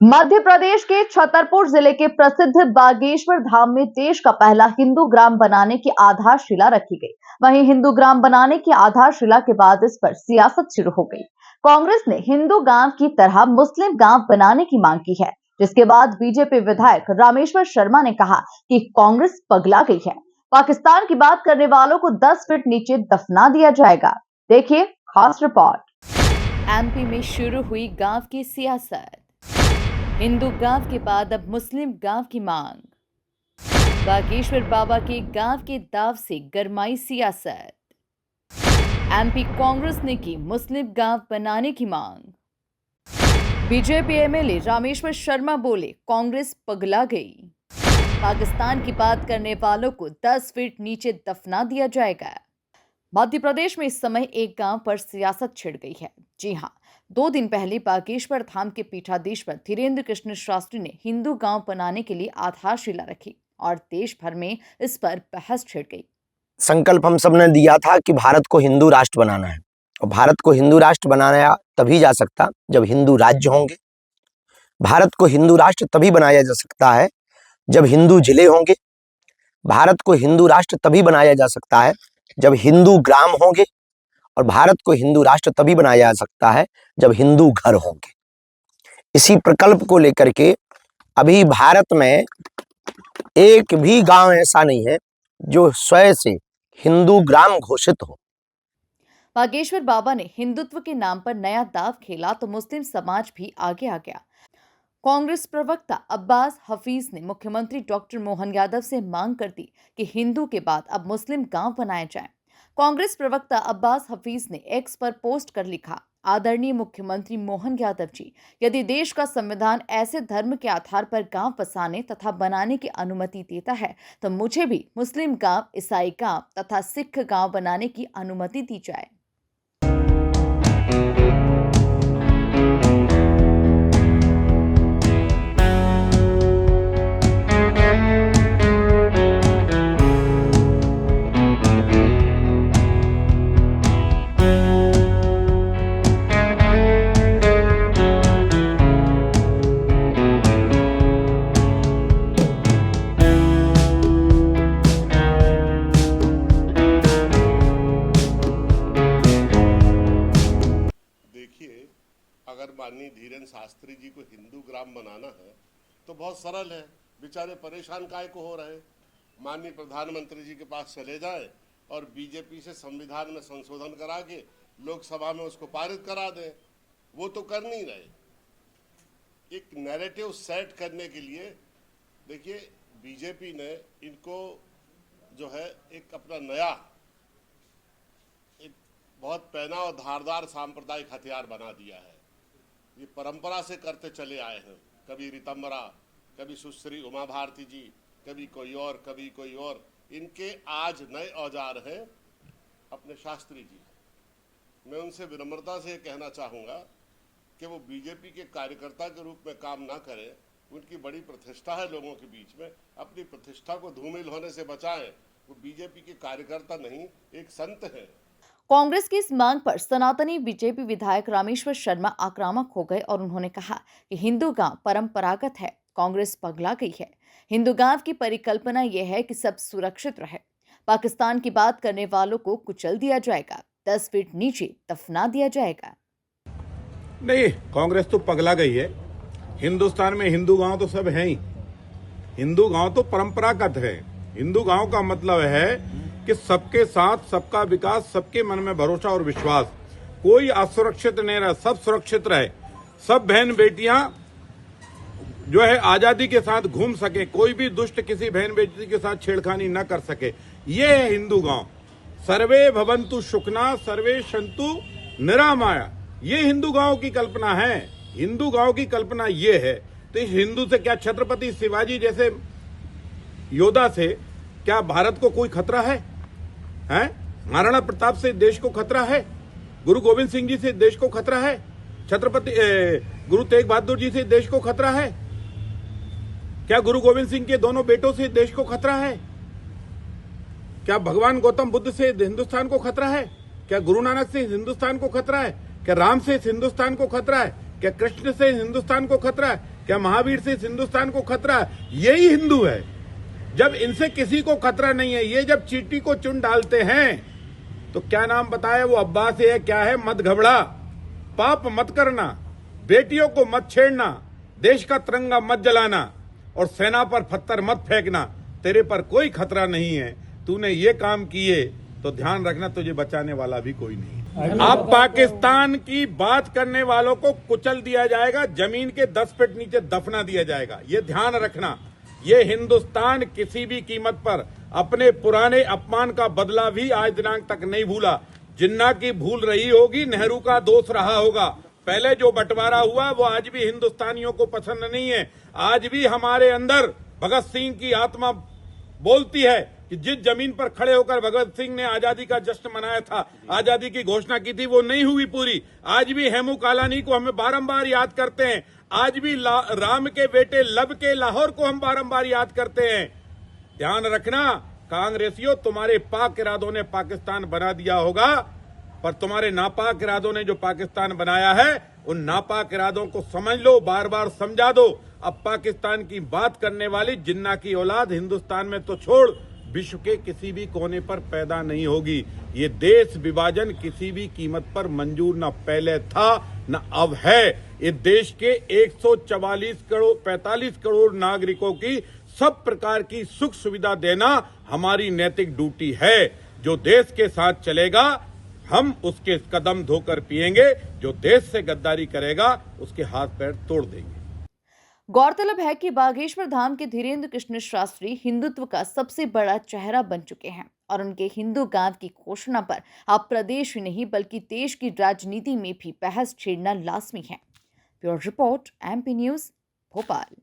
मध्य प्रदेश के छतरपुर जिले के प्रसिद्ध बागेश्वर धाम में देश का पहला हिंदू ग्राम बनाने की आधारशिला रखी गई। वहीं हिंदू ग्राम बनाने की आधारशिला के बाद इस पर सियासत शुरू हो गई। कांग्रेस ने हिंदू गांव की तरह मुस्लिम गांव बनाने की मांग की है, जिसके बाद बीजेपी विधायक रामेश्वर शर्मा ने कहा कि कांग्रेस पगला गई है। पाकिस्तान की बात करने वालों को 10 फीट नीचे दफना दिया जाएगा। देखिए खास रिपोर्ट। एमपी में शुरू हुई गांव की सियासत। हिंदू गांव के बाद अब मुस्लिम गांव की मांग। बागेश्वर बाबा के गांव के दाव से गरमाई सियासत। एमपी कांग्रेस ने की मुस्लिम गांव बनाने की मांग। बीजेपी एमएलए रामेश्वर शर्मा बोले, कांग्रेस पगला गई। पाकिस्तान की बात करने वालों को 10 फीट नीचे दफना दिया जाएगा। मध्य प्रदेश में इस समय एक गांव पर सियासत छिड़ गई है। जी हां, 2 दिन पहले बागेश्वर धाम के पीठाधीश्वर धीरेन्द्र कृष्ण शास्त्री ने हिंदू गांव बनाने के लिए आधारशिला रखी और देश भर में इस पर बहस छिड़ गई। संकल्प हम सबने दिया था कि भारत को हिंदू राष्ट्र बनाना है, और भारत को हिंदू राष्ट्र बनाया तभी जा सकता जब हिंदू राज्य होंगे। भारत को हिंदू राष्ट्र तभी बनाया जा सकता है जब हिंदू जिले होंगे। भारत को हिंदू राष्ट्र तभी बनाया जा सकता है जब हिंदू ग्राम होंगे, और भारत को हिंदू राष्ट्र तभी बनाया जा सकता है जब हिंदू घर होंगे। इसी प्रकल्प को लेकर के अभी भारत में एक भी गांव ऐसा नहीं है जो स्वयं से हिंदू ग्राम घोषित हो। बागेश्वर बाबा ने हिंदुत्व के नाम पर नया दाव खेला तो मुस्लिम समाज भी आगे आ गया। कांग्रेस प्रवक्ता अब्बास हफीज ने मुख्यमंत्री डॉक्टर मोहन यादव से मांग कर दी कि हिंदू के बाद अब मुस्लिम गांव बनाए जाएं। कांग्रेस प्रवक्ता अब्बास हफीज ने एक्स पर पोस्ट कर लिखा, आदरणीय मुख्यमंत्री मोहन यादव जी, यदि देश का संविधान ऐसे धर्म के आधार पर गांव बसाने तथा बनाने की अनुमति देता है तो मुझे भी मुस्लिम गांव, ईसाई गांव तथा सिख गांव बनाने की अनुमति दी जाए। अगर माननीय धीरेन्द्र शास्त्री जी को हिंदू ग्राम बनाना है तो बहुत सरल है। बेचारे परेशान काहे को हो रहे। माननीय प्रधानमंत्री जी के पास चले जाए और बीजेपी से संविधान में संशोधन करा के लोकसभा में उसको पारित करा दें। वो तो कर नहीं रहे। एक नैरेटिव सेट करने के लिए देखिए बीजेपी ने इनको जो है एक अपना नया एक बहुत पैना और धारदार सांप्रदायिक हथियार बना दिया है। ये परंपरा से करते चले आए हैं, कभी रितंबरा, कभी सुश्री उमा भारती जी, कभी कोई और, कभी कोई और। इनके आज नए औजार हैं अपने शास्त्री जी। मैं उनसे विनम्रता से कहना चाहूँगा कि वो बीजेपी के कार्यकर्ता के रूप में काम ना करें। उनकी बड़ी प्रतिष्ठा है लोगों के बीच में, अपनी प्रतिष्ठा को धूमिल होने से बचाएं। वो बीजेपी के कार्यकर्ता नहीं, एक संत हैं। कांग्रेस की इस मांग पर सनातनी बीजेपी विधायक रामेश्वर शर्मा आक्रामक हो गए और उन्होंने कहा कि हिंदू गांव परंपरागत है, कांग्रेस पगला गई है। हिंदू गांव की परिकल्पना यह है कि सब सुरक्षित रहे। पाकिस्तान की बात करने वालों को कुचल दिया जाएगा, 10 फीट नीचे दफना दिया जाएगा। नहीं, कांग्रेस तो पगला गई है। हिंदुस्तान में हिंदू गांव तो सब है ही। हिंदू गांव तो परंपरागत है। हिंदू गांव का मतलब है कि सबके साथ सबका विकास, सबके मन में भरोसा और विश्वास, कोई असुरक्षित नहीं रहे, सब सुरक्षित रहे, सब बहन बेटियां जो है आजादी के साथ घूम सके, कोई भी दुष्ट किसी बहन बेटी के साथ छेड़खानी न कर सके। ये है हिंदू गांव। सर्वे भवन्तु सुखना सर्वे सन्तु निरामया, ये हिंदू गांव की कल्पना है। हिंदू गांव की कल्पना ये है। तो इस हिंदू से क्या छत्रपति शिवाजी जैसे योद्धा से क्या भारत को कोई खतरा है? महाराणा प्रताप से देश को खतरा है? गुरु गोविंद सिंह जी से देश को खतरा है? छत्रपति गुरु तेग बहादुर जी से देश को खतरा है? क्या गुरु गोविंद सिंह के दोनों बेटों से देश को खतरा है? क्या भगवान गौतम बुद्ध से हिंदुस्तान को खतरा है? क्या गुरु नानक से हिंदुस्तान को खतरा है? क्या राम से हिंदुस्तान को खतरा है? क्या कृष्ण से हिंदुस्तान को खतरा है? क्या महावीर से इस हिंदुस्तान को खतरा है? यही हिंदू है। जब इनसे किसी को खतरा नहीं है, ये जब चींटी को चुन डालते हैं तो क्या नाम बताया वो अब्बास है, क्या है, मत घबरा, पाप मत करना, बेटियों को मत छेड़ना, देश का तिरंगा मत जलाना और सेना पर पत्थर मत फेंकना, तेरे पर कोई खतरा नहीं है। तूने ये काम किए तो ध्यान रखना तुझे बचाने वाला भी कोई नहीं है। अब पाकिस्तान की बात करने वालों को कुचल दिया जाएगा, जमीन के 10 फीट नीचे दफना दिया जाएगा। ये ध्यान रखना, ये हिंदुस्तान किसी भी कीमत पर अपने पुराने अपमान का बदला भी आज दिनांक तक नहीं भूला। जिन्ना की भूल रही होगी, नेहरू का दोष रहा होगा। पहले जो बंटवारा हुआ वो आज भी हिंदुस्तानियों को पसंद नहीं है। आज भी हमारे अंदर भगत सिंह की आत्मा बोलती है कि जिस जमीन पर खड़े होकर भगत सिंह ने आजादी का जश्न मनाया था, आजादी की घोषणा की थी, वो नहीं हुई पूरी। आज भी हेमू कालानी को हमें बारंबार याद करते हैं। आज भी राम के बेटे लब के लाहौर को हम बारंबार याद करते हैं। ध्यान रखना कांग्रेसियों, तुम्हारे पाक इरादों ने पाकिस्तान बना दिया होगा, पर तुम्हारे नापाक इरादों ने जो पाकिस्तान बनाया है, उन नापाक इरादों को समझ लो, बार बार समझा दो। अब पाकिस्तान की बात करने वाली जिन्ना की औलाद हिंदुस्तान में तो छोड़, विश्व के किसी भी कोने पर पैदा नहीं होगी। ये देश विभाजन किसी भी कीमत पर मंजूर न पहले था न अब है। ये देश के 45 करोड़ नागरिकों की सब प्रकार की सुख सुविधा देना हमारी नैतिक ड्यूटी है। जो देश के साथ चलेगा हम उसके कदम धोकर पिएंगे, जो देश से गद्दारी करेगा उसके हाथ पैर तोड़ देंगे। गौरतलब है कि बागेश्वर धाम के धीरेन्द्र कृष्ण शास्त्री हिंदुत्व का सबसे बड़ा चेहरा बन चुके हैं और उनके हिंदू गांव की घोषणा पर अब प्रदेश ही नहीं बल्कि देश की राजनीति में भी बहस छेड़ना लाजमी है। Bureau report, MP news, Bhopal.